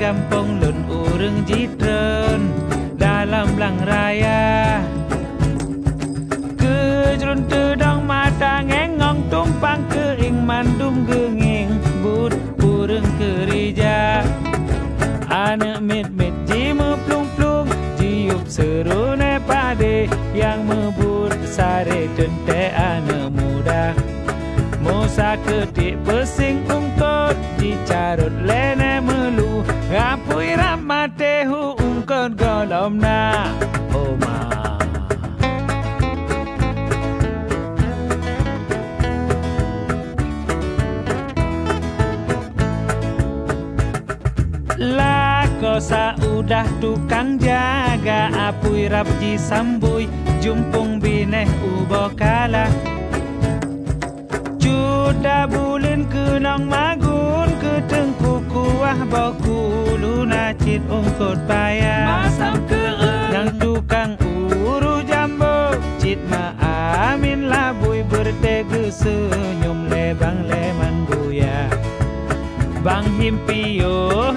kampung lun urang jitren dalam lang raya kejrun tedang mata ngengong tumpang keing mandum genging but urang kerja anak mit jimu plung jiup seru ne pade yang mebut sare tente anak muda Musa ketik pesing ungkot dicarut lene melu ngapui ramate hu ungkot golom na oma la kosa udah tukang jaga apui rapji sambui jumpung bineh ubo kalah Juda bulin kenang magun keteng kuah boku luna cit ungkot payah masam keeng yang tukang uru jambo cit ma amin labui bertege senyum lebang leman buya bang himpiyo